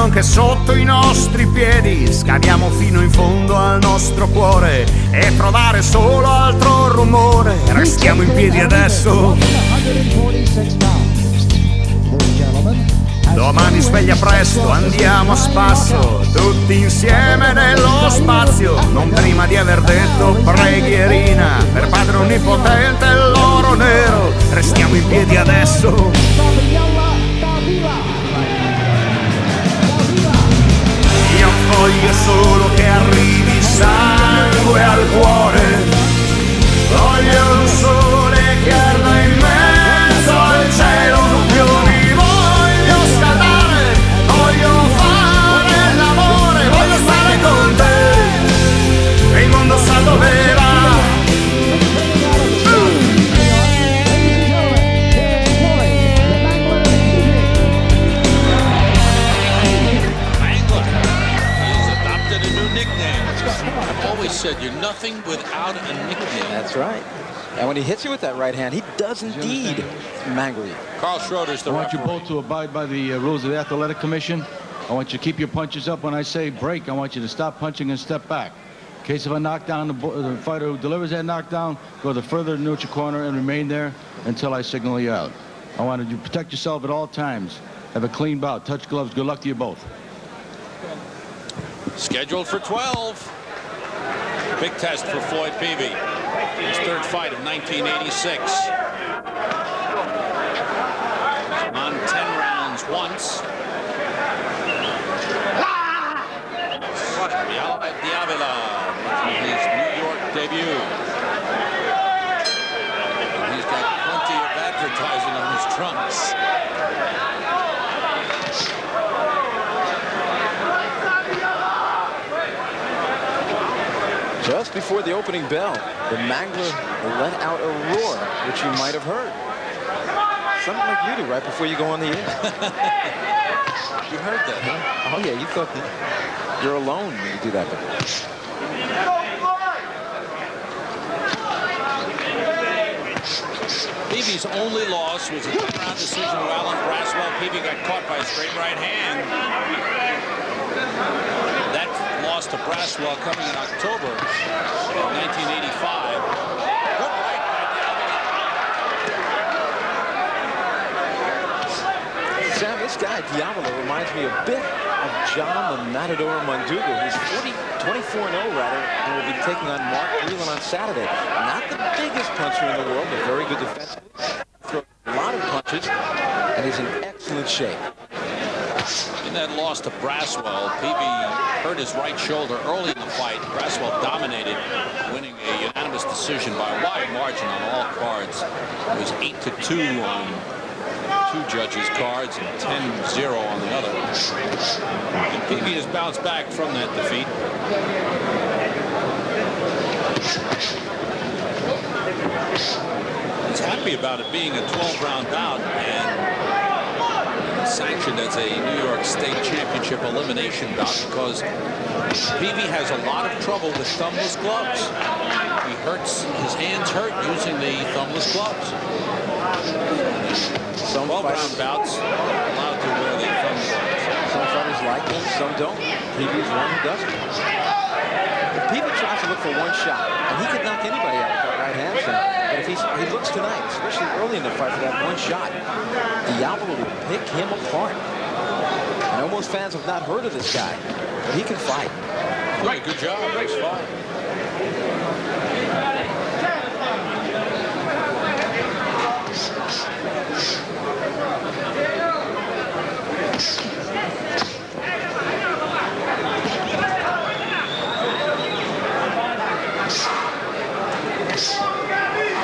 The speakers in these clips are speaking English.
anche sotto i nostri piedi. Scaviamo fino in fondo al nostro cuore e trovare solo altro rumore. Restiamo in piedi adesso. Domani sveglia presto, andiamo a spasso, tutti insieme nello spazio. Non prima di aver detto preghierina per Padre Onnipotente e l'oro nero. Restiamo in piedi adesso. Io voglio solo che arrivi sangue al cuore. Voglio un sole che arda in mezzo al cielo. Io mi voglio scaldare, voglio fare l'amore, voglio stare con te e il mondo sa dove va. Said you're nothing without a nickname. That's right. And when he hits you with that right hand, he does indeed mangle you. Carl Schroeder's the referee. I want you both to abide by the rules of the Athletic Commission. I want you to keep your punches up. When I say break, I want you to stop punching and step back. In case of a knockdown, the fighter who delivers that knockdown, go the further neutral corner and remain there until I signal you out. I want you to protect yourself at all times. Have a clean bout. Touch gloves. Good luck to you both. Scheduled for 12. Big test for Floyd Peavy. His third fight of 1986. He's won 10 rounds once. Diavila making his New York debut. And he's got plenty of advertising on his trunks. Just before the opening bell, the mangler let out a roar, which you might have heard. Something like you do right before you go on the air. You heard that, huh? Oh, yeah, you thought that you're alone when you do that. Peavy's only loss was a 10-round decision to Alan Braswell. Peavy got caught by a straight right hand. That loss to Braswell coming in October of 1985. Good right by Diavila. Sam, this guy, Diavila, reminds me a bit of John the Matador Monduga. He's 24-0 rather, and will be taking on Mark Whelan on Saturday. Not the biggest puncher in the world, but very good defensively. Throws a lot of punches, and he's in excellent shape. In that loss to Braswell, Peavy hurt his right shoulder early in the fight. Braswell dominated, winning a unanimous decision by a wide margin on all cards. It was 8-2 on two judges' cards and 10-0 on the other. And Peavy has bounced back from that defeat. He's happy about it being a 12-round bout and sanctioned as a New York State Championship elimination bout because Peavy has a lot of trouble with thumbless gloves. His hands hurt using the thumbless gloves. Some 12-round bouts allowed to wear the thumb gloves. Some fighters like them, some don't. Peavy's one who doesn't. But Peavy tries to look for one shot, and he could knock anybody out with that right hand, Sam. But if he looks tonight, especially early in the fight for that one shot, Diavila will pick him apart. I know most fans have not heard of this guy, but he can fight. Right, good job. Nice fight.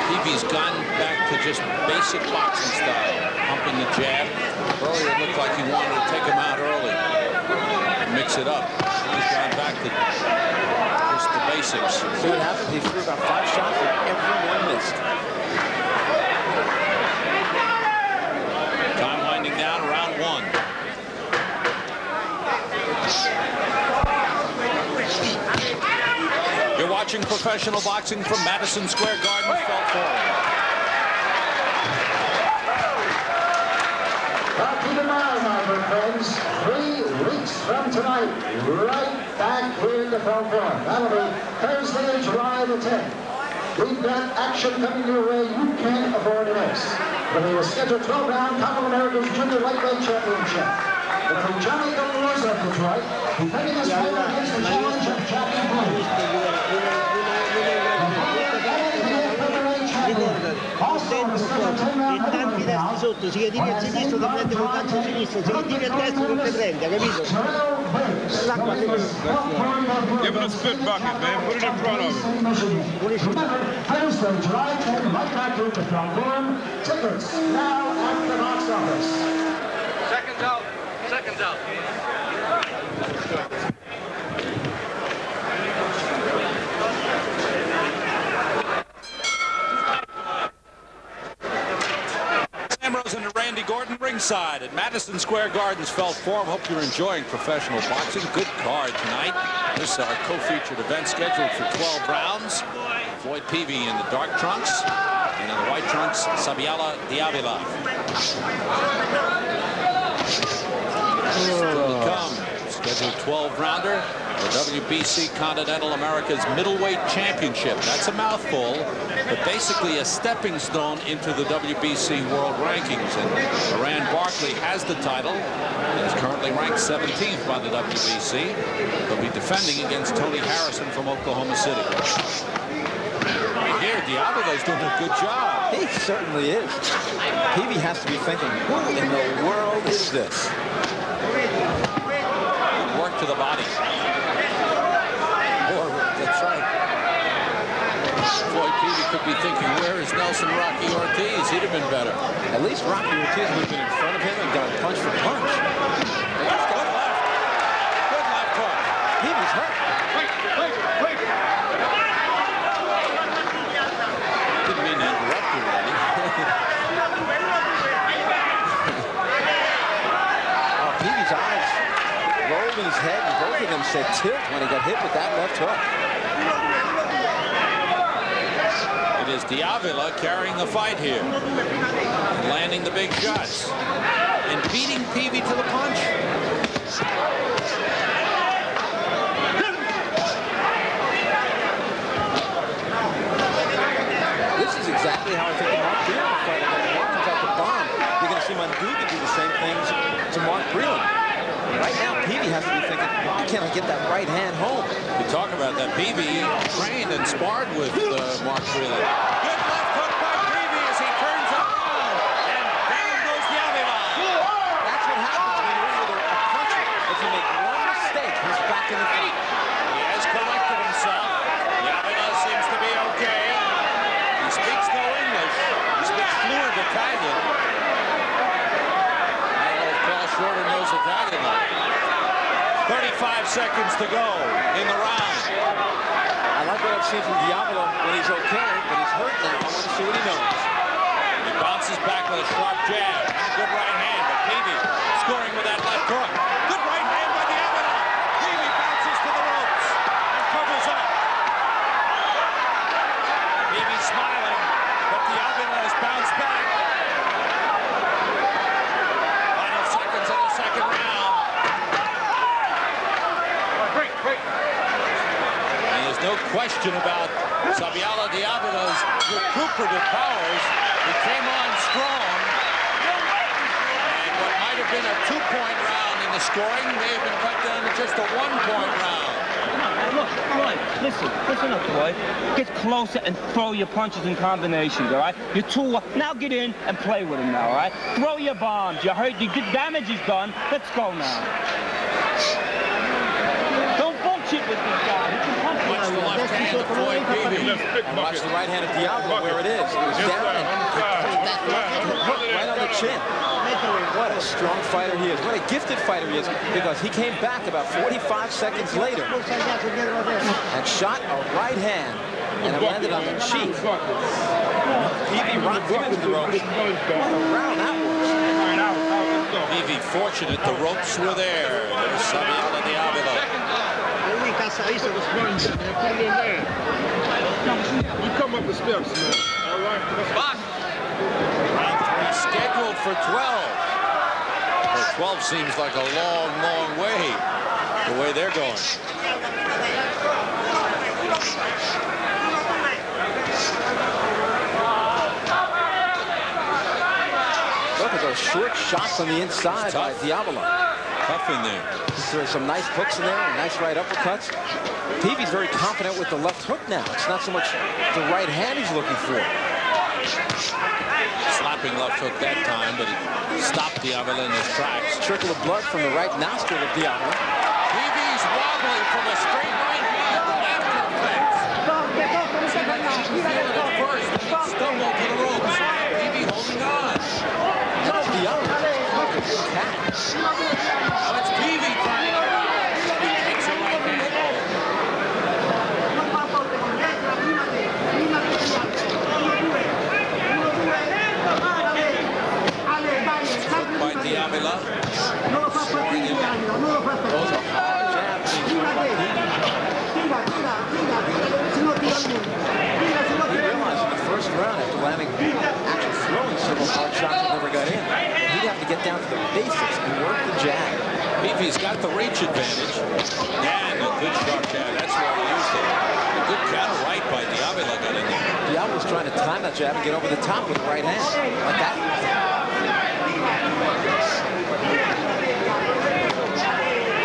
Peavy's gone back to just basic boxing style, pumping the jab. Earlier it looked like he wanted to take him out early, mix it up. He's gone back to just the basics. See what happened? He threw about 5 shots and everyone missed. Time winding down, round 1. You're watching professional boxing from Madison Square Garden, Felt Forum. Keep in mind, my friends, 3 weeks tonight, right back here in the front floor. That'll be Thursday, July the 10th. We've got action coming your way you can't afford to miss. There'll be a scheduled 12-round Common America's Junior Lightweight Championship. Between Johnny Dolores of Detroit, defending his title against the challenge of Jackie Blue. E tanti destri sotto, si tiri a sinistra ti prende col calcio sinistro, si tiri a destra non ti prende, capito? Give it a spit bucket, man. Put it in front of him. Thursday, July 10th, right back here at the front room. Tickets now at the box office. Seconds out. Seconds out. And Randy Gordon ringside at Madison Square Garden's Felt Forum. Hope you're enjoying professional boxing. Good card tonight. This is our co-featured event scheduled for 12 rounds. Floyd Peavy in the dark trunks, and in the white trunks, Diavila. Still to come. Scheduled 12-rounder. The WBC Continental America's Middleweight Championship. That's a mouthful, but basically a stepping stone into the WBC World Rankings. And Moran Barkley has the title and is currently ranked 17th by the WBC. He'll be defending against Tony Harrison from Oklahoma City. Here, Diavila's doing a good job. He certainly is. Peavy has to be thinking, who in the world is this? Work to the body. That's right. Floyd Peavy could be thinking, where is Nelson Rocky Ortiz? He'd have been better. At least Rocky Ortiz would have been in front of him and got punch for punch. Good left. Good left hook. Peavy's hurt. Didn't mean to interrupt you, Randy. Peavy's eyes rolled in his head, and both of them said tilt when he got hit with that left hook. It is Diavila carrying the fight here, and landing the big shots, and beating Peavy to the punch. This is exactly how I think the Mark Breland fight. When Mark comes out the bomb, you're going to see Munduga do the same things to Mark Breland. Right now, Peavy has to be thinking, how can I get that right hand home? You talk about that. Peavy trained and sparred with Mark Breland. Good left hook by Peavy as he turns it around, and down goes Diavila. That's what happens when you're in with a puncher. If you make one mistake, he's back in the fight. He has corrected himself. Diavila seems to be okay. He speaks no English. He speaks fluent Italian. I don't know if Carl Shorter knows Italian. 35 seconds to go in the round. I like what I've seen from Diavila when he's okay, but he's hurt now. I want to see what he knows. He bounces back with a sharp jab and a good right hand, but Peavy scoring with that left hook. Good right hand by Diavila. Peavy bounces to the ropes and covers up. Peavy smiling, but Diavila has bounced back. Final seconds of the second round. And there's no question about Diavila's recuperative powers. He came on strong, and what might have been a 2-point round in the scoring may have been cut down to just a 1-point round. Look, Floyd, listen up, Floyd. Get closer and throw your punches and combinations, all right? You're too, now get in and play with him now, all right? Throw your bombs. You hurt, your damage is done. Let's go now. Don't bullshit with this guy. Watch the left hand of Floyd Peavy. And watch the right hand of Diavila where it is. It was down and that hook right on the chin. What a strong fighter he is. What a gifted fighter he is, because he came back about 45 seconds later and shot a right hand, and it landed on the cheek. Peavy rocked him into the ropes. What a round that was. Peavy fortunate the ropes were there. There's Diavila. You come up the steps, man. All right? Round 3 scheduled for 12. Well, 12 seems like a long, long way. way they're going. Look at those short shots on the inside by Diavila. Tough in there. There's some nice hooks in there, and nice right uppercuts. Peavy's very confident with the left hook now. It's not so much the right hand he's looking for. Slapping left hook that time, but it stopped Diavila in his tracks. Trickle of blood from the right nostril of Diavila. Peavy's wobbling from a straight right hand after the fence. At first, then he stumbled to the ropes. Peavy holding on. Now Diavila attacks. Now it's Peavy turning around. He takes a right hand. By Diavila. Scoring him. Those are hard jabs being thrown by Peavy. He realized in the first round, after landing, actually throwing several hard shots that never got in, he'd have to get down to the basics and work the jab. Peavy's got the reach advantage. And a good sharp jab. That's where he used it. A good counter right by Diavila got in there. Diavila was trying to time that jab and get over the top with the right hand. Like that.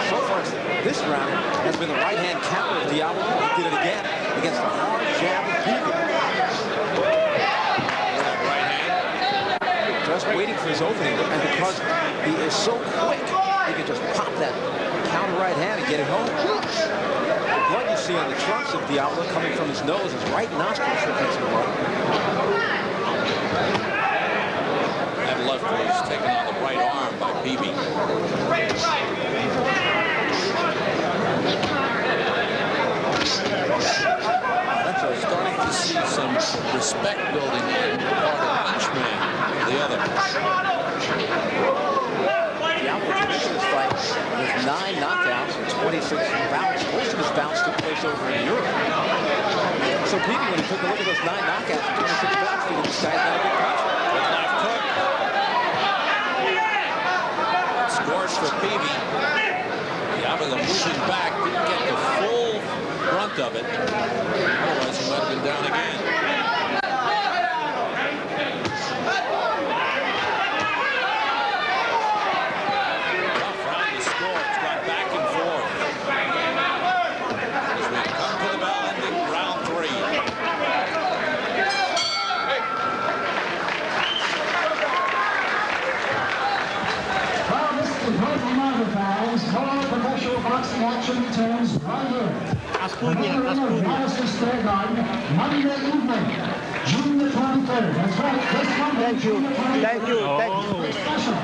So far, this round has been the right hand counter of Diavila. He did it again against the hard jab of Peavy. Right hand. Just waiting for his opening, and because he is so quick, he can just pop that counter right hand and get it home. The blood you see on the trunks of Diavila coming from his nose, his right nostril is catching blood. That left was taken on the right arm by Peavy. Starting to see some respect building in part of each man the other. Diavila came into this fight with 9 knockouts and 26 bouts. Most of his bouts took place over in Europe. So Peavy, when he took a look at those 9 knockouts and 26 bouts, he this guy's not a good puncher. With left hook. Scores for Peavy. Diavila moving back, didn't get the full brunt of it. Otherwise, he might have been down again. Tough round to score. It's gone back and forth. As we come to the bell, ending round 3. Well, this is both United fans. More professional boxing action returns right here. Madison Square Garden, Monday evening, June the 23rd. That's right, this Monday. Thank you. Thank you. Thank you. Special.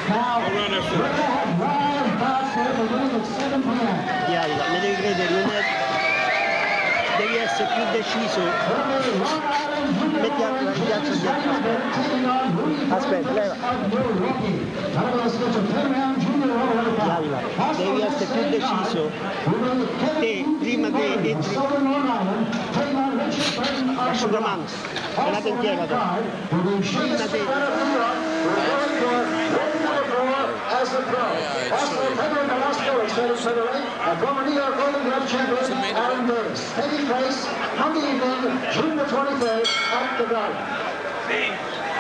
Now, we're going to have live bouts for the room at 7 p.m. Diavila, mi devi credere, non è... devi essere più deciso. Metti a piazza dietro. Aspetta, leva. Diavila, devi essere più deciso. Te, prima che entri... Asciugamano, guardate in piega te. Prima te... As the pro, Austin Federer the last story, and former New York Golden Glove champion Aaron Davis, taking place Monday evening, June the 23rd at the Garden.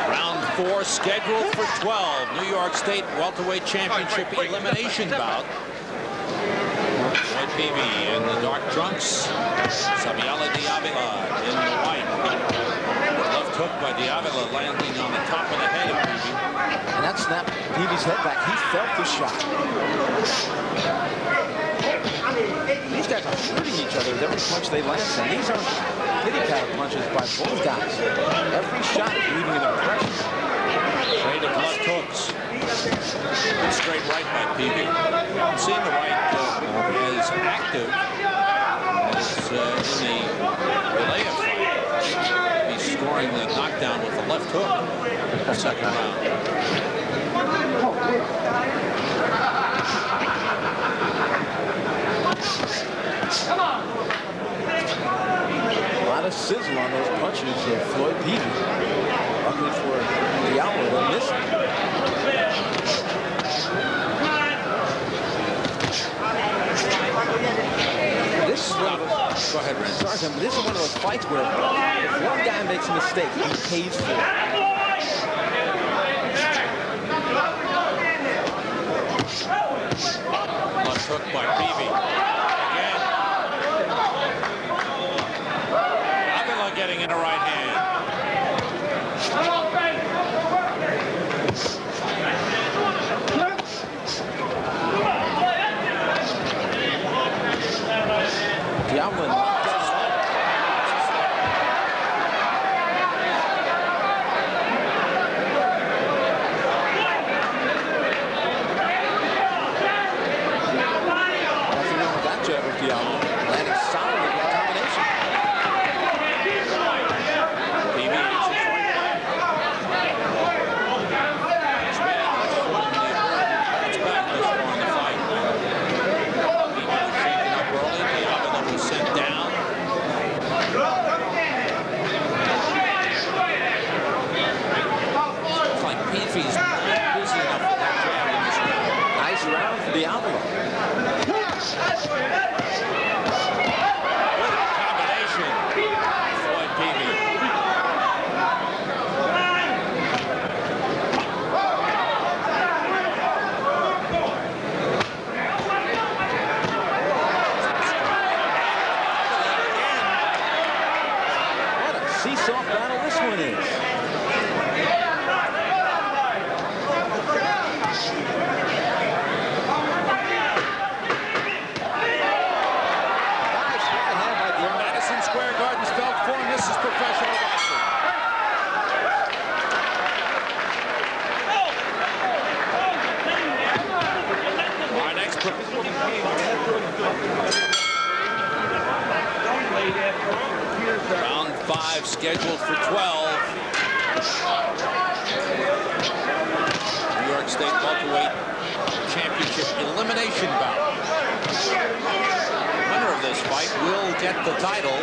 Round 4 scheduled for 12. New York State Welterweight Championship elimination bout. Red Peavy in the dark trunks. Samuel Diavila in the white. Left hook by Diavila landing on the top of the head of Peavy. And that snapped Peavy's head back. He felt the shot. These guys are hurting each other with every punch they land. And these aren't pity-pat punches by both guys. Every shot is leaving an impression. Trade of left hooks. Good straight right by Peavy. Seeing the right as active as in the relay fight. He's scoring the knockdown with the left hook. Second round. Come on. A lot of sizzle on those punches of Floyd Peavy. Luckily for Diavila, they missed it. one of those. Go ahead, Ren. Sorry, Tim, but this is one of those fights where if one guy makes a mistake, he pays for it. Left hook by Peavy. Again. Diavila getting in the right hand. Diavila. Landing solidly in that combination. Peavy hits his right leg. It's back this far in the fight. Peavy was shaken up early. Diavila was sent down. It's like Peavy's not busy enough for that jab in this round. Nice round for Diavila. Seesaw battle this one is. Nice right hand by the Madison Square Garden's Felt Forum. This is professional boxing. Our next round 5 scheduled for 12. New York State welterweight championship elimination bout. Winner of this fight will get the title.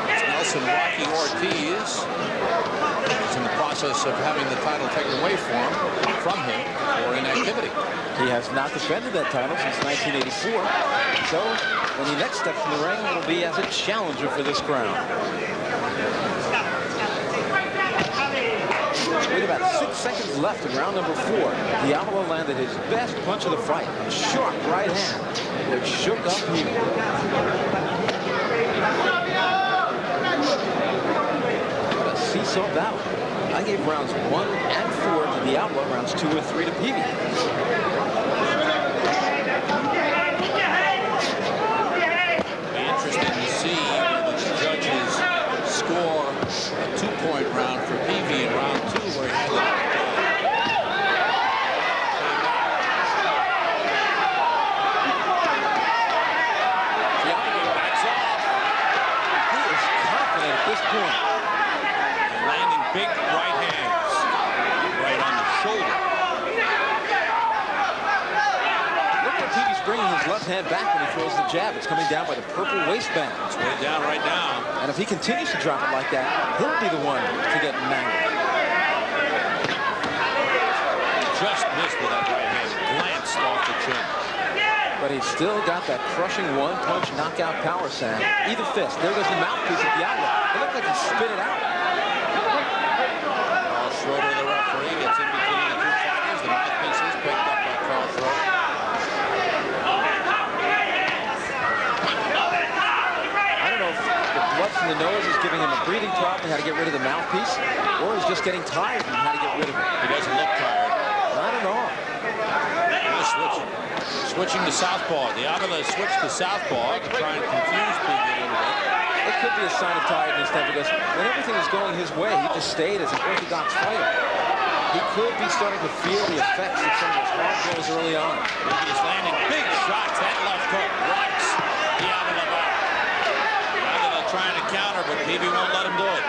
It's Nelson Rocky Ortiz. He's in the process of having the title taken away from him for inactivity. He has not defended that title since 1984. So when he next steps in the ring, it'll be as a challenger for this crown. With about 6 seconds left in round number 4, Diavila landed his best punch of the fight, a sharp right hand that shook up Peavy. What a seesaw battle. I gave rounds 1 and 4 to Diavila, rounds 2 and 3 to Peavy. Interesting to see the judges score a 2-point round for Peavy in round 2, where he backs off. He is confident at this point. And landing big right hands right on the shoulder. Look at Peavy's bringing his left hand back when he throws the jab. It's coming down by the purple waistband. It's way down right now. And if he continues to drop it like that, he'll be the one to get mangled. Just missed with that right hand. Glanced off the chin. But he's still got that crushing one-punch knockout power, Sam. Either fist. There goes the mouthpiece of Diavila. It looked like he spit it out. Carl Schroeder, the referee, gets in between the two fighters. The mouthpiece is picked up by Carl Schroeder. I don't know if the blood from the nose is giving him a breathing problem, how to get rid of the mouthpiece, or he's just getting tired and how to get rid of it. He doesn't look tired. Not at all. Switching to southpaw. Diavila switched to southpaw to try and confuse Peavy a little bit. It could be a sign of tiredness then, because when everything was going his way, he just stayed as an orthodox fighter. He could be starting to feel the effects of some of those hard blows early on. He's landing big shots. That left hook rocks Diavila back. Diavila trying to counter, but Peavy won't let him do it.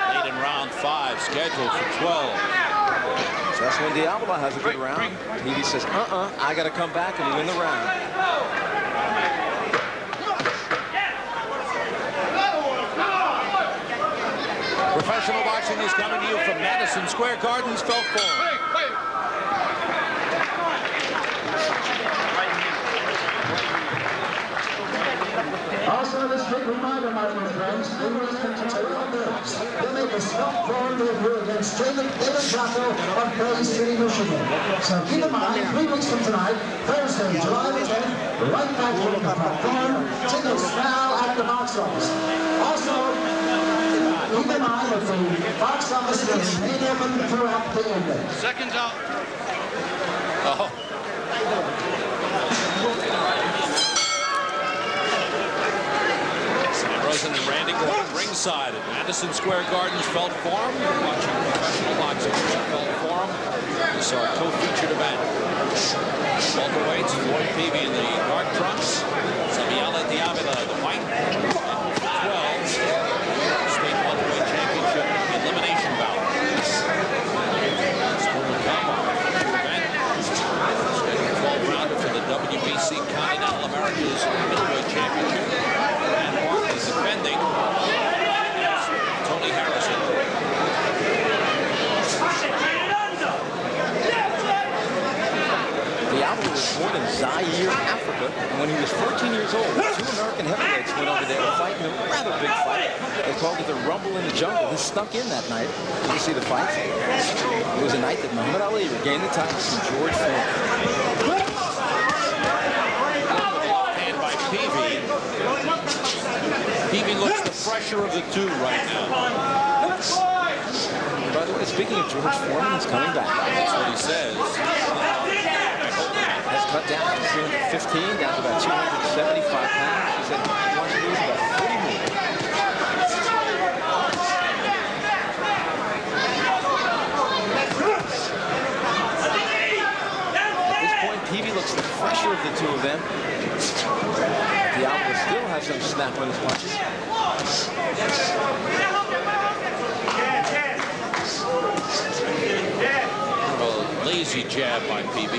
Late in round 5, scheduled for 12. So that's when Diavila has a good round. Peavy says, I got to come back and win the round. Professional boxing action is coming to you from Madison Square Garden's Felt Forum. Also, this big reminder, my dear friends, they will come to Toronto Bills. They'll make a small foreign debut against David Jocko of Bay City, Michigan. So keep in mind, 3 weeks from tonight, Thursday, July the 10th, right back here in the platform. Tickets now at the box office. Also, keep in mind that the box office will remain open throughout the evening. Seconds out. Oh. Rosen and Randy Gordon ringside at Madison Square Garden's Felt Forum. You're watching professional boxing at Felt Forum. This is our co-featured event. Welterweights, Floyd Peavy in the dark trunks. Diavila, the white. 12. State welterweight championship elimination bout. Still to come on our event. Scheduled 12 rounder for the WBC Continental Americas Middleweight Championship. Defending Tony Harrison. Diavila was born in Zaire, Africa, and when he was 14 years old, 2 American heavyweights went over there to fight in a rather big fight. They called it the Rumble in the Jungle. He snuck in that night to see the fight. It was a night that Muhammad Ali regained the title from George Foreman. And by Peavy. Peavy looks the fresher of the two right now. By the way, speaking of George Foreman, he's coming back. That's what he says. Has cut down from 315 down to about 275 pounds. He said he wants to lose about 40 more. At this point, Peavy looks the fresher of the two of them. Diavila still has some snap on his punches. A lazy jab by Peavy.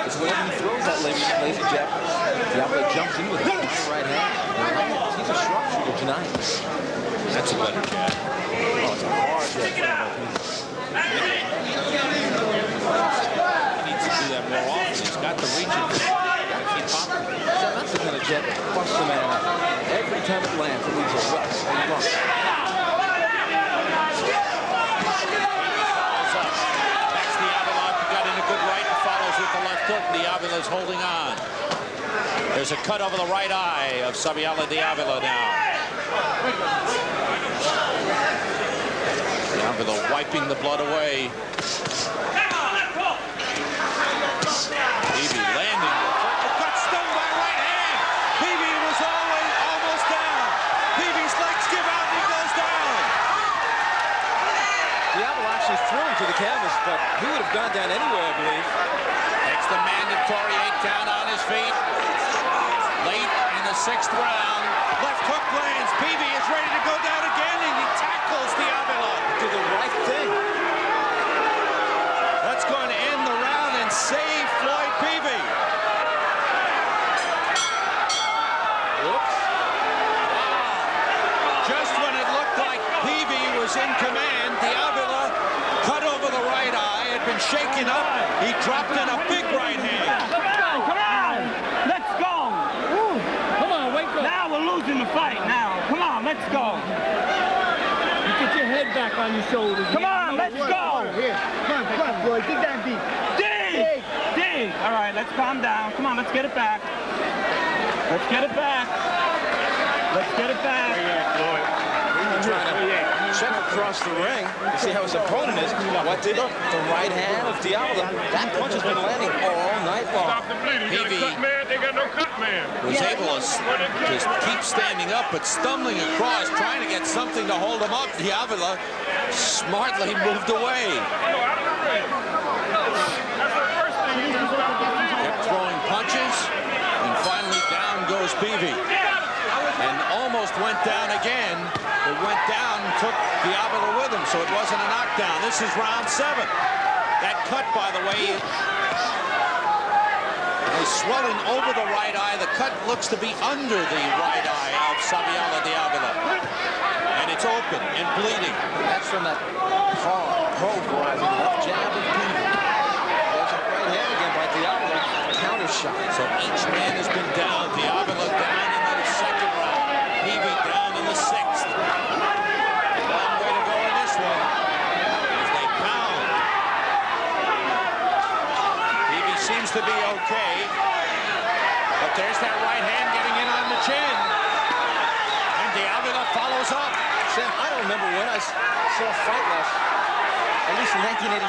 It's whenever he throws that lazy jab, Diavila jumps in with his right hand. He's a sharpshooter tonight. That's a better jab. Oh, it's a hard jab. He needs to do that more often. He's got the reach and keep popping. That's the kind of jab that busts the man out. Every time it lands, it leaves a rust and lump. Next, Diavila got in a good right and follows with the left hook. Diavila's holding on. There's a cut over the right eye of Diavila now. Diavila wiping the blood away. Peavy landing. Got stung by right hand. Peavy was almost down. Peavy's legs give out and he goes down. Diavila actually threw him to the canvas, but he would have gone down anyway, I believe. Takes the mandatory 8 count on his feet. Late in the 6th round. Left hook lands. Peavy is ready to go down again, and he tackles Diavila. Do the right thing. That's going to end the round and save Floyd Peavy. Whoops. Just when it looked like Peavy was in command, Diavila cut over the right eye, had been shaken up. He dropped in a big right hand. Come on! Let's go! Come on, wake up. Now we're losing the fight now. Come on, let's go. You get your head back on your shoulders. Come on, let's go. Here, come on, Floyd, dig down deep. Dig! Dig! All right, let's calm down. Come on, let's get it back. Let's get it back. Let's get it back. Trying to check across the ring to see how his opponent is. What did the right hand of Diavila? That punch has been landing all night long. Stop the bleeding. You got a Peavy cut man, they got no cut man. was able to keep standing up, but stumbling across, trying to get something to hold him up. Diavila smartly moved away. Kept throwing punches, and finally down goes Peavy. And almost went down again. It went down and took Diavila with him, so it wasn't a knockdown. This is round 7. That cut, by the way, is swelling over the right eye. The cut looks to be under the right eye of Diavila. And it's open and bleeding. That's from that hard, pulverizing left jab of Peavy. There's a right hand again by Diavila. Counter shot. So each man has been down. Diavila down in the second round. Peavy down in the sixth. Long way to go in this one. As they pound. Peavy seems to be okay. But there's that right hand getting in on the chin. And Diavila follows up. Sam, I don't remember when I saw a fight last, at least in 1986,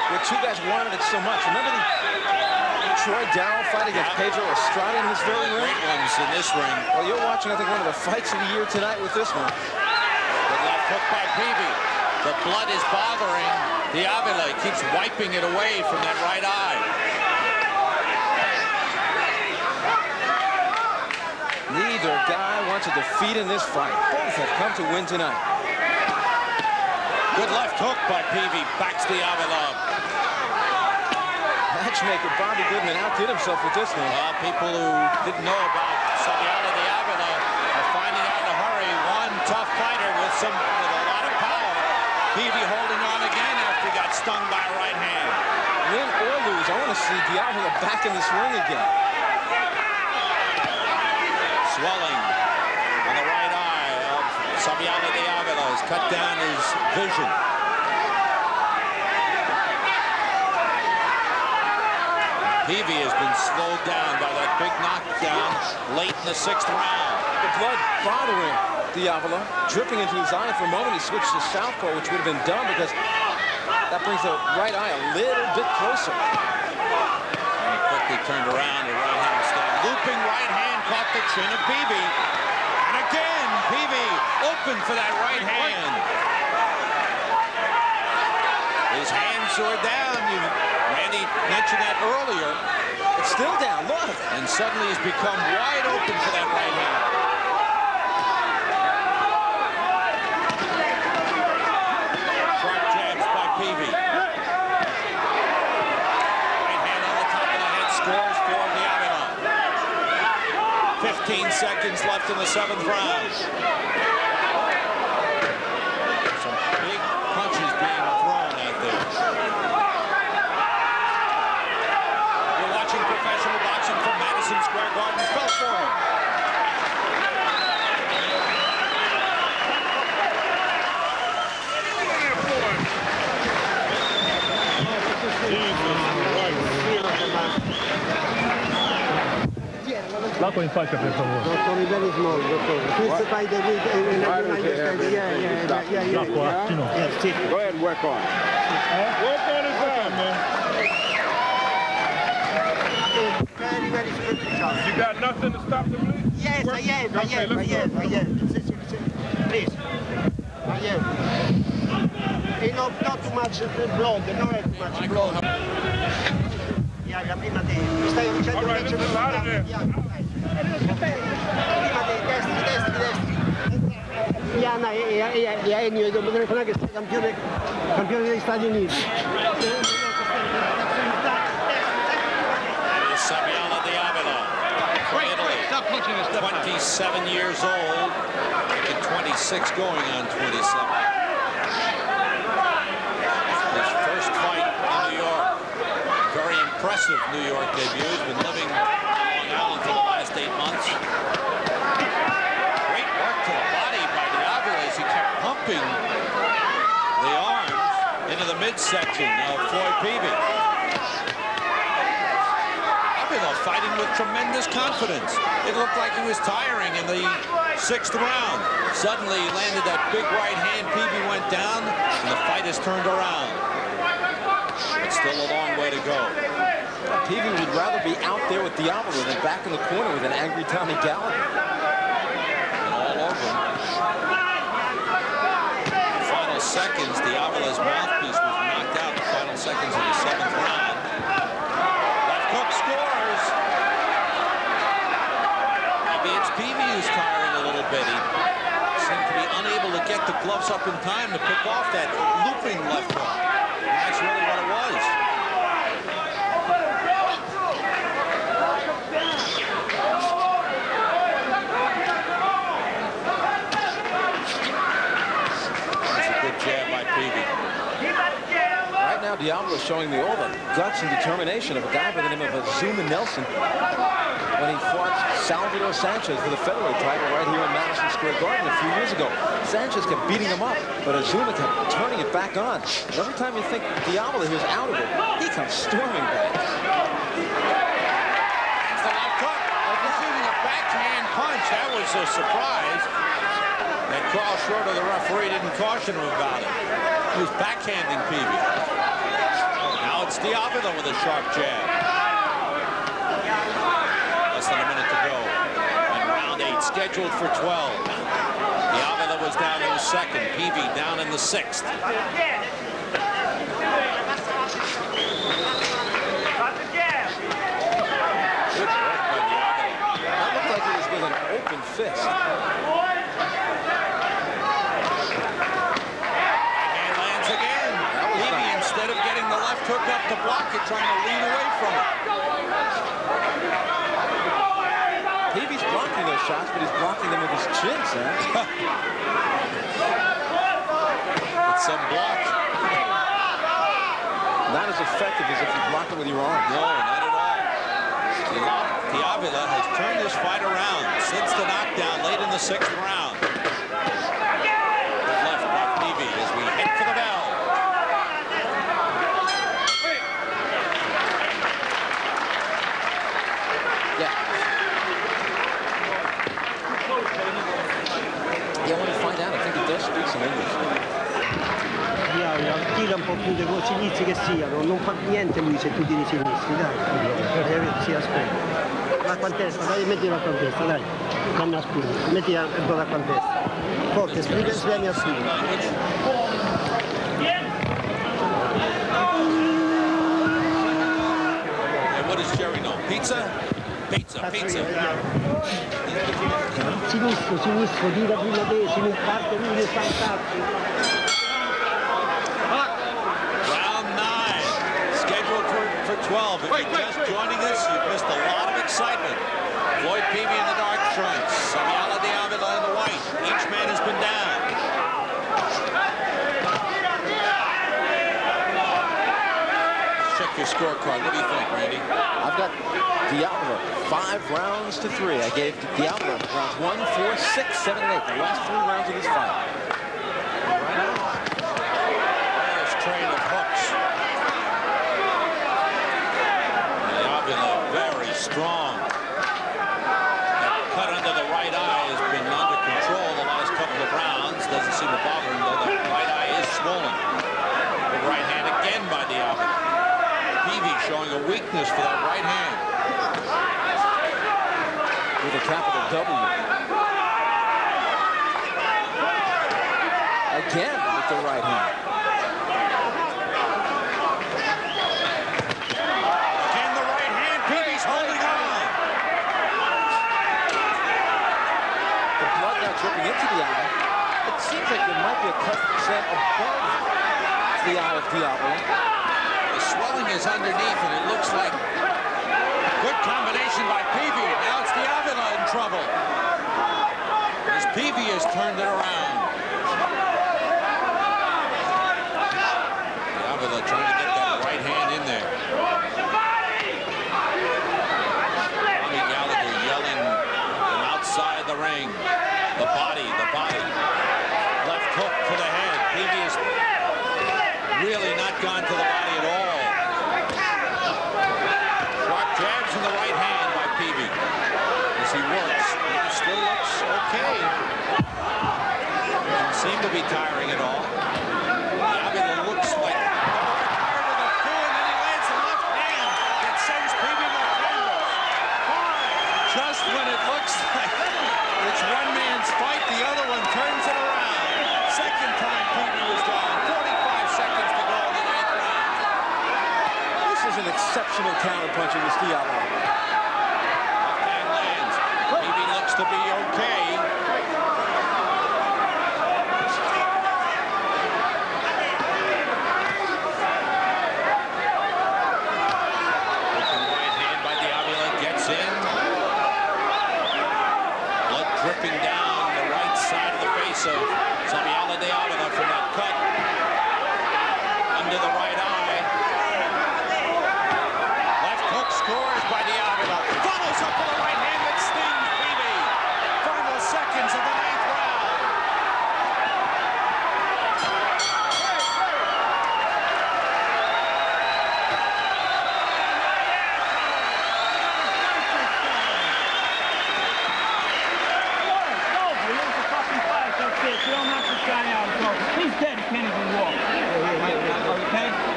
where two guys wanted it so much. Remember the Troy Darrell fight against Pedro Estrada in this very ring? Great ones in this ring. Well, you're watching, I think, one of the fights of the year tonight with this one. Good left hook by Peavy. The blood is bothering Diavila. He keeps wiping it away from that right eye. Neither guy wants a defeat in this fight. Both have come to win tonight. Good left hook by Peavy. Backs Diavila up. Matchmaker Bobby Goodman outdid himself with this one. Well, people who didn't know about Diavila are finding out in a hurry. One tough fighter with a lot of power. Peavy holding on again after he got stung by a right hand. Win or lose, I want to see Diavila back in this ring again. Swelling on the right eye of Diavila has cut down his vision. Peavy has been slowed down by that big knockdown late in the sixth round. The blood bothering Diavila, dripping into his eye for a moment. He switched to southpaw, which would have been dumb because that brings the right eye a little bit closer. And he quickly turned around, the right hand stand. Looping right hand caught the chin of Peavy. And again, Peavy open for that right hand. His hands are down. Randy mentioned that earlier. It's still down, look. And suddenly he's become wide open for that right hand. Sharp jabs by Peavy. Right hand on the top of the head scores for Diavila. 15 seconds left in the seventh round. Some big punches being thrown out there. You're watching professional boxing from Madison Square Garden, Belfort. L'acqua in faccia, per favore. Dottor, very small, doctor. Please buy the week and understand. Yeah. L'acqua, you know. Yes, cheap. Go ahead and work on it. Work on his arm, man. Very superficial. You got nothing to stop the bleed? Yes, I have. Please. I have. Not too much blood, not too much blood. Yeah, la prima te. Mi stai dicendo che c'è un prima te, destri. Diana e Ennio, devo telefonare che sei campione degli Stati Uniti. Diavila from Italy, 27 years old, and 26 going on 27. His first fight in New York. Very impressive New York debut. He's been living on Long Island for the last 8 months. Great work to the body by Diavila as he kept pumping the arms into the midsection of Floyd Peavy. Diavila fighting with tremendous confidence. It looked like he was tiring in the sixth round. Suddenly he landed that big right hand. Peavy went down, and the fight has turned around. It's still a long way to go. Peavy would rather be out there with Diavila than back in the corner with an angry Tommy Gallagher. And all over him. The final seconds, Diavila's mouthpiece was knocked out in the final seconds of the seventh round. Left hook scores. Maybe it's Peavy who's tiring a little bit. He seemed to be unable to get the gloves up in time to pick off that looping left hook. And that's really what it was. now, Diavila showing me all the guts and determination of a guy by the name of Azuma Nelson when he fought Salvador Sanchez for the featherweight title right here in Madison Square Garden a few years ago. Sanchez kept beating him up, but Azuma kept turning it back on. And every time you think Diavila was out of it, he comes storming back. That's the left hook. Receiving a backhand punch. That was a surprise. And Carl Schroeder, the referee, didn't caution him about it. He was backhanding Peavy. Now it's Diavila with a sharp jab. Less than a minute to go. And round 8 scheduled for 12. Diavila was down in the 2nd. Peavy down in the 6th. That looked like it was with an open fist. Instead of getting the left hook up to block it, trying to lean away from it. Peavy's blocking those shots, but he's blocking them with his chin, Sam. It's some block. Not as effective as if you block it with your arm. No, not at all. Diavila has turned this fight around since the knockdown late in the 6th round. Left by Peavy as we head for the bell. Yeah, I want to find out. I think he does speak some English. Tira un po' più dei sinistri che siano, non fa niente lui se tu tiri sinistri, dai. Si aspetta. La quantesta, dai, metti la quantesta, dai. Dammi a spinta, metti la quantesta. Forte, svieni a spinta. What does Jerry know? Pizza? Pizza, pizza. Sinistro, tira prima te, si non parte lui ne fa un cazzo. Round 9, scheduled for 12. If you're just joining us, you've missed a lot of excitement. Floyd Peavy in the dark trunks, Diavila in the white. Each man has been down. Check your scorecard. What do you think, Randy? I've got Diavila 5 rounds to 3. I gave Diavila rounds 1, 4, 6, 7, and 8. The last 3 rounds of this fight. Nice train of hooks. Diavila very strong. That cut under the right eye has been under control the last couple of rounds. Doesn't seem to bother him, though. The right eye is swollen. The right hand again by Diavila. Peavy showing a weakness for that right hand. With a capital W. Again with the right hand. Again the right hand. Peavy's holding on. The blood now dripping into the eye. It seems like there might be a cut above the eye of Diavila. The swelling is underneath, and it looks like a good combination by Peavy. Now it's Diavila in trouble, as Peavy has turned it around. Diavila trying to get that right hand in there. Tommy Gallagher yelling from outside the ring. The body, the body. Left hook to the head. Peavy has really not gone to the body at all. Sharp jabs in the right hand by Peavy as he works. He still looks okay. Doesn't seem to be tiring at all. Diavila looks like part of the coup, and then he lands the left hand that sends Peavy to the canvas. Just when it looks like it's one man's fight, the other one turns it around. Second time Peavy was down. 45 seconds to go in the 9th round. This is an exceptional counterpuncher, this Diavila. Left hand lands. Peavy looks to be okay. Open right hand by Diavila gets in. Blood dripping down the right side of the face of Diavila from that cut. Under the right eye.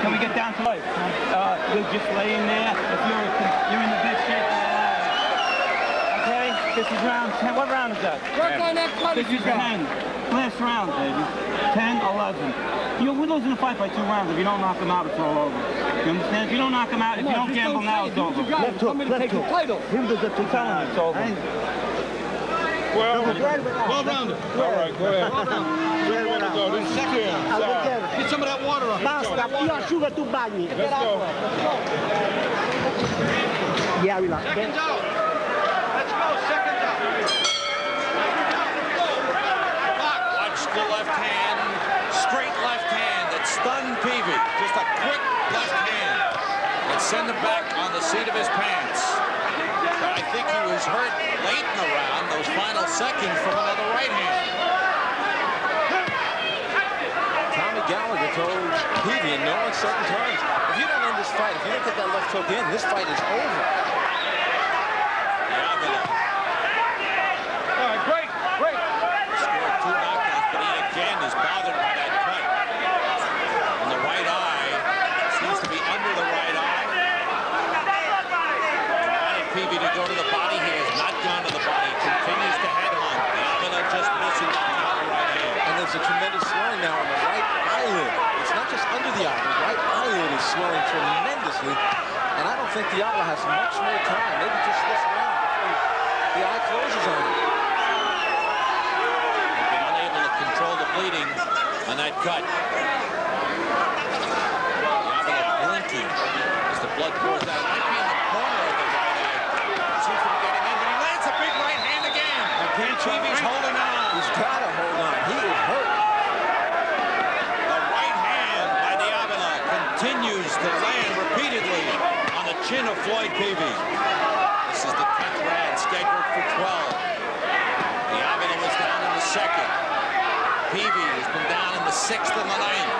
Can we get down to life? You're just laying there. If you're in the best shape of your life. Okay? This is round 10. What round is that? Work on that cut. This is 10. Last round, baby. 10, 11. We're losing the fight by 2 rounds. If you don't knock them out, it's all over. You understand? If you don't knock them out, if you don't gamble now, it's over. Left hook, left hook. Him does that. I'm telling you, it's over. 12 rounders. All right, go ahead. Go. This is second. Get some of that water up. Basta, io asciuga tu bagni. Let's go. Diavila. Seconds out. Let's go. Seconds out. Watch the left hand, straight left hand that stunned Peavy. Just a quick left hand that sent him back on the seat of his pants. But I think he was hurt late in the round, those final seconds, from another right hand. Tommy Gallagher told Peavy in no uncertain terms, if you don't end this fight, if you don't get that left hook in, this fight is over. Diavila All right, great. scored 2 knockdowns, but he again is bothered by that cut on the right eye. Seems to be under the right eye. He wanted Peavy to go to the body. He has not gone to the body. Continues to head on. Diavila just missing the right hand. And there's a tremendous swelling now on the right eyelid. It's not just under the eye. The right eyelid is swelling tremendously. And I don't think Diavila has much more time. Maybe just this round before the eye closes on him. They've been unable to control the bleeding on that cut. Diavila blinking as the blood pours out. Might be in the corner of the right eye. Seems to be getting in, but he lands a big right hand again. Peavy's holding on. He's got to hold on. He is hurt. The right hand by Diavila continues to land repeatedly on the chin of Floyd Peavy. This is the 10th round scheduled for 12. Diavila was down in the 2nd. Peavy has been down in the 6th and the 9th.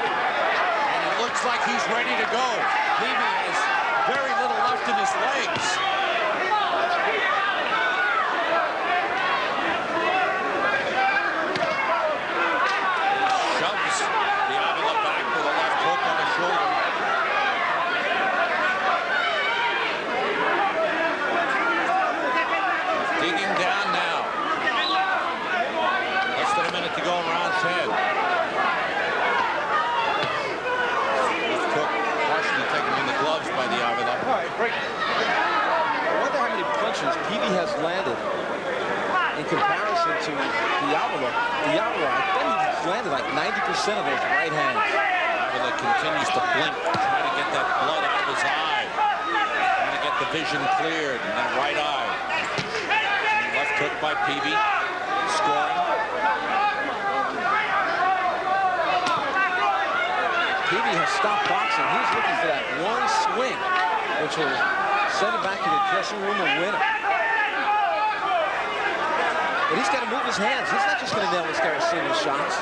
And it looks like he's ready to go. Peavy has very little left in his legs. Shoves Diavila back with a left hook on the shoulder. Digging down now. Less than a minute to go in round 10. Left hook partially taken in the gloves by Diavila. All right, break. I wonder how many punches Peavy has landed in comparison to Diavila. Diavila, I think he's landed like 90% of those right hands. Diavila continues to blink, trying to get that blood out of his eye. Trying to get the vision cleared in that right eye. Left hook by Peavy, scoring. Peavy has stopped boxing. He's looking for that one swing, which will send him back to the dressing room a winner. But he's got to move his hands. He's not just going to nail this guy with single shots.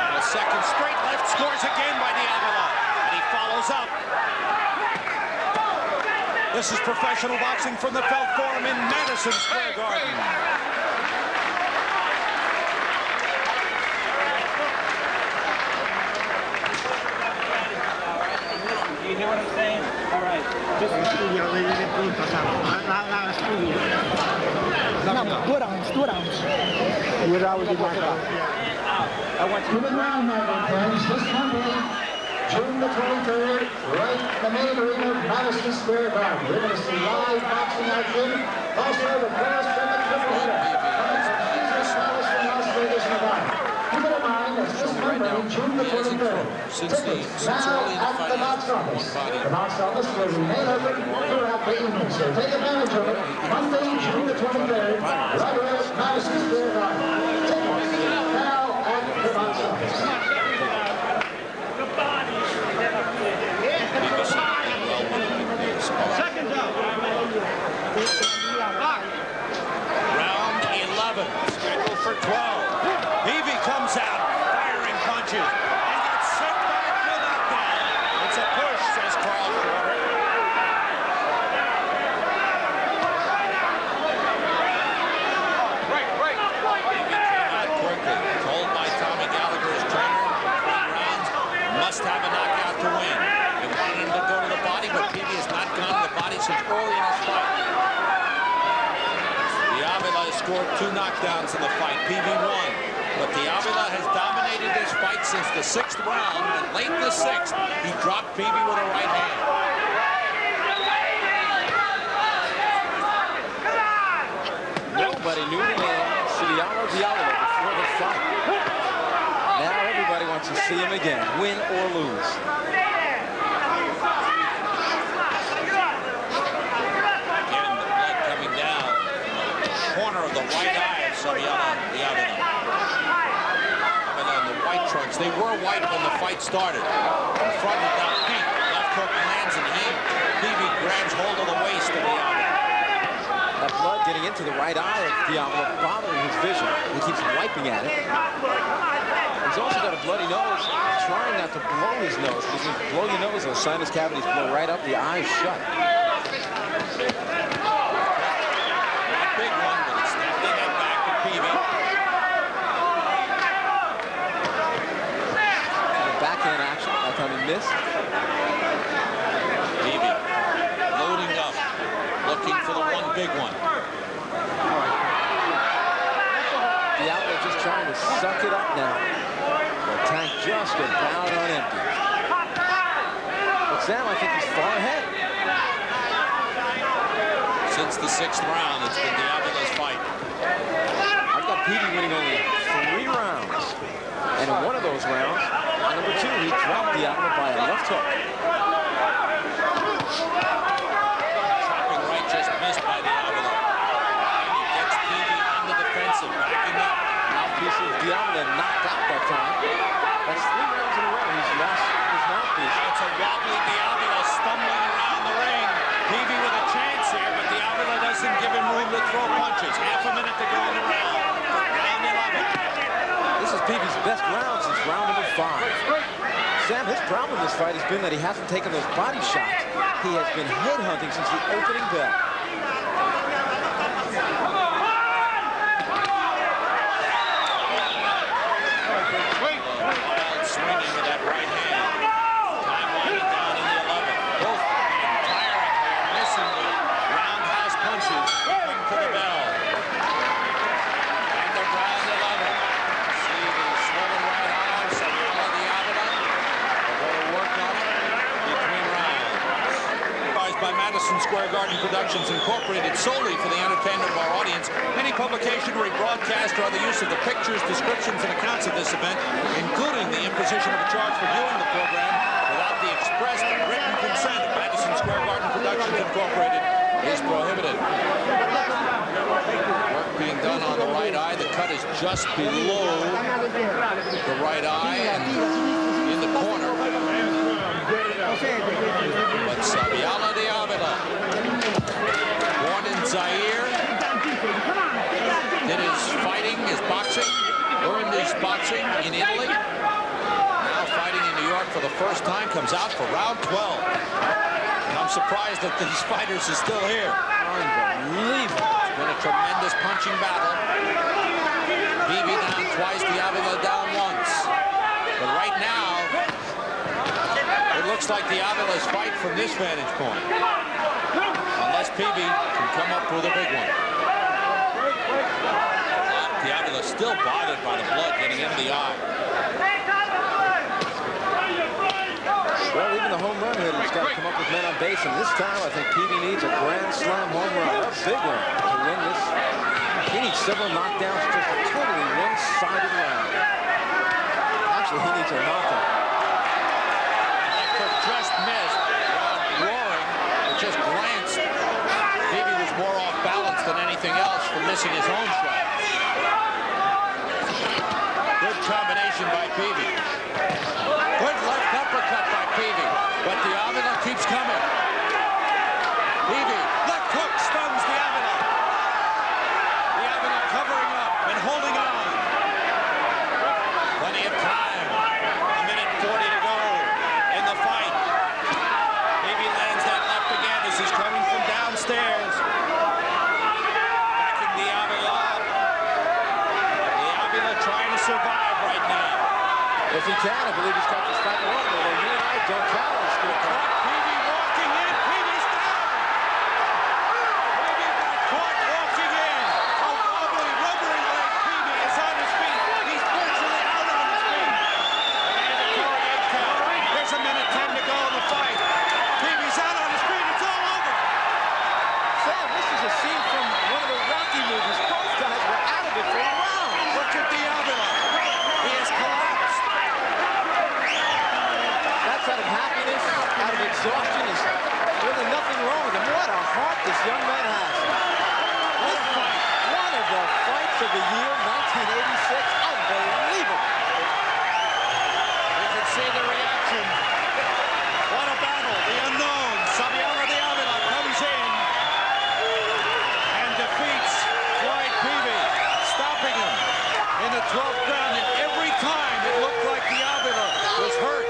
And a second straight left, scores again by Diavila. And he follows up. This is professional boxing from the Felt Forum in Madison Square Garden. Do you hear what I'm saying? All right. Just La spugna. No, 2 rounds. 2 rounds di knockout. I want To the ground now, my friends. This Monday, June the 23rd, right in the main arena of Madison Square Garden. We're going to see live boxing action. Also, the first from the triple hitter. Coming from Jesus Palace in Las Vegas, Nevada. Keep in mind, it's this Monday, June the 23rd. Tickets now at the box office. The box office will remain open throughout the evening, so take advantage of it. Monday, June the 23rd, right here at Madison Square Garden. Tickets now at the box office. Seconds out. Round 11, scheduled for 12. Peavy comes out, firing punches, and gets sent back with a knockdown. It's a push, says Carl Schroeder. Break. Peavy must have a knockout to win. They wanted him to go to the body, but Peavy has not gone to the body since early in his fight. Diavila has scored 2 knockdowns in the fight. Peavy won. But Diavila has dominated this fight since the 6th round, and late in the 6th, he dropped Peavy with a right hand. Nobody knew the name Diavila before the fight. Now everybody wants to see him again, win or lose. Again, the blood coming down in the corner of the right eye of Diavila. And the white trunks, they were white when the fight started. In front of that pink, left hook lands and Peavy grabs hold of the waist of Diavila. That blood getting into the right eye of Diavila, bothering his vision. He keeps wiping at it. He's also got a bloody nose, trying not to blow his nose. Because if you blow your nose, those sinus cavities blow right up, the eyes shut. A big one, but it's snapping that back to Peavy. Backhand action, that time he missed. Peavy loading up, looking for the one big one. Diavila just trying to suck it up now. The tank just about on empty. But Sam, I think he's far ahead. Since the 6th round, it's been Diavila's fight. I've got Peavy winning only 3 rounds. And in one of those rounds, number 2, he dropped Diavila by a left hook. Chopping right just missed by Diavila. And he gets Peavy on the defensive, backing up. Mouthpiece of Diavila knocked out that time. That's 3 rounds in a row. He's lost his mouthpiece. It's a wobbly Diavila stumbling around the ring. Peavy with a chance here, but Diavila doesn't give him room to throw punches. Half a minute to go in the round. Round 11. This is Peavy's best round since round number 5. Sam, his problem in this fight has been that he hasn't taken those body shots. He has been headhunting since the opening bell. Swinging with that right hand. Time winding down in the 11th. Both tiring here, missing the roundhouse punches. Come to the bell. End of round 11. See the swollen right arm, Diavila. They're going to work on it between rounds. Advised by Madison Square Garden Productions Incorporated, solely for the entertainment of our audience. Any publication, rebroadcast, or other use of the pictures, descriptions, and accounts of this event, including the imposition of a charge for viewing the program without the expressed written consent of Madison Square Garden Productions Incorporated, is prohibited. Work being done on the right eye. The cut is just below the right eye and in the corner. But Diavila, born in Zaire, did his fighting, his boxing, learned his boxing in Italy. Now fighting in New York for the first time, comes out for round 12. And I'm surprised that these fighters are still here. Unbelievable. It's been a tremendous punching battle. Peavy down twice, Diavila down once. But right now, it looks like Diavila's fight from this vantage point. Unless Peavy can come up with a big one. Diavila still bothered by the blood getting into the eye. Well, even the home run hitter's got to come up with men on base, and this time I think Peavy needs a grand slam home run, a big one, to win this. He needs several knockdowns, just a totally one-sided round. Actually, he needs a knockout. Just missed. Roaring, but just glanced. Peavy was more off balance than anything else from missing his own shot. Good combination by Peavy. Good left uppercut by Peavy, but Diavila keeps coming. Peavy, left hook stuns Diavila. Diavila covering up and holding on. Plenty of time. A minute 40 to go in the fight. Peavy lands that left again as he's coming from downstairs. Backing Diavila up. Diavila trying to survive right now. If he can, I believe he's got this fight won. out of exhaustion. There's really nothing wrong with him. What a heart this young man has. This fight, one of the fights of the year, 1986. Unbelievable. You can see the reaction. What a battle. The unknown, Diavila comes in and defeats Floyd Peavy, stopping him in the 12th round. And every time it looked like Diavila was hurt,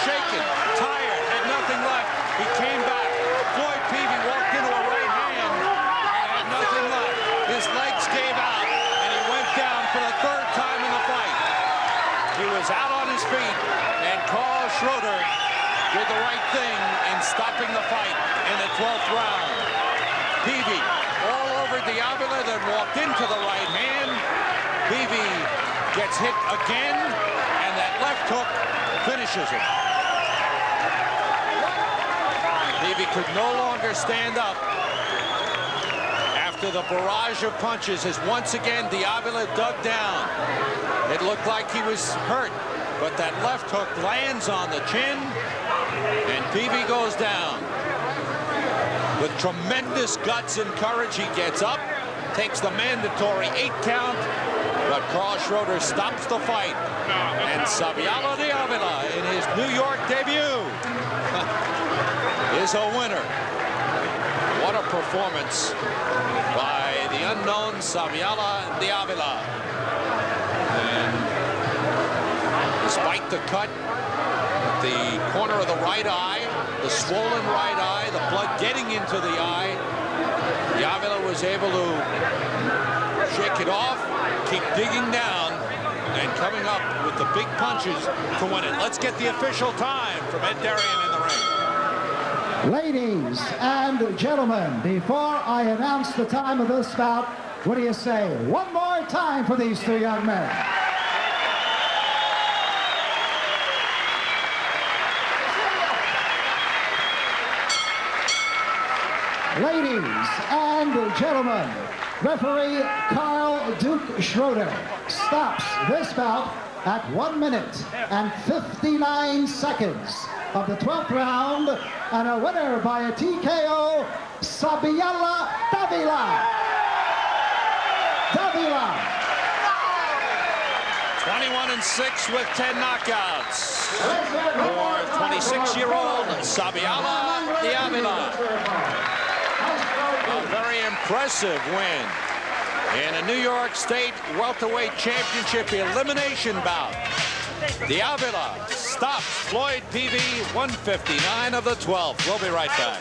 shaken, tired, had nothing left, he came back. Floyd Peavy walked into a right hand and had nothing left. His legs gave out, and he went down for the 3rd time in the fight. He was out on his feet, and Carl Schroeder did the right thing in stopping the fight in the 12th round. Peavy all over Diavila, then walked into the right hand. Peavy gets hit again, and that left hook finishes him. Peavy could no longer stand up after the barrage of punches as once again Diavila dug down. It looked like he was hurt, but that left hook lands on the chin, and Peavy goes down. With tremendous guts and courage, he gets up, takes the mandatory 8 count, but Carl Schroeder stops the fight, and Diavila in his New York debut is a winner. What a performance by the unknown Diavila. And despite the cut at the corner of the right eye, the swollen right eye, the blood getting into the eye, Diavila was able to shake it off, keep digging down, and coming up with the big punches to win it. Let's get the official time from Ed Darien in the ring. Ladies and gentlemen, before I announce the time of this bout, what do you say? One more time for these 2 young men. Ladies and gentlemen, referee Carl Duke Schroeder stops this bout at 1 minute and 59 seconds of the 12th round, and a winner by a TKO, Diavila. 21-6 with 10 knockouts for 26-year-old Diavila. A very impressive win in a New York State welterweight championship elimination bout. Diavila stops Floyd Peavy, 159 of the 12th. We'll be right back.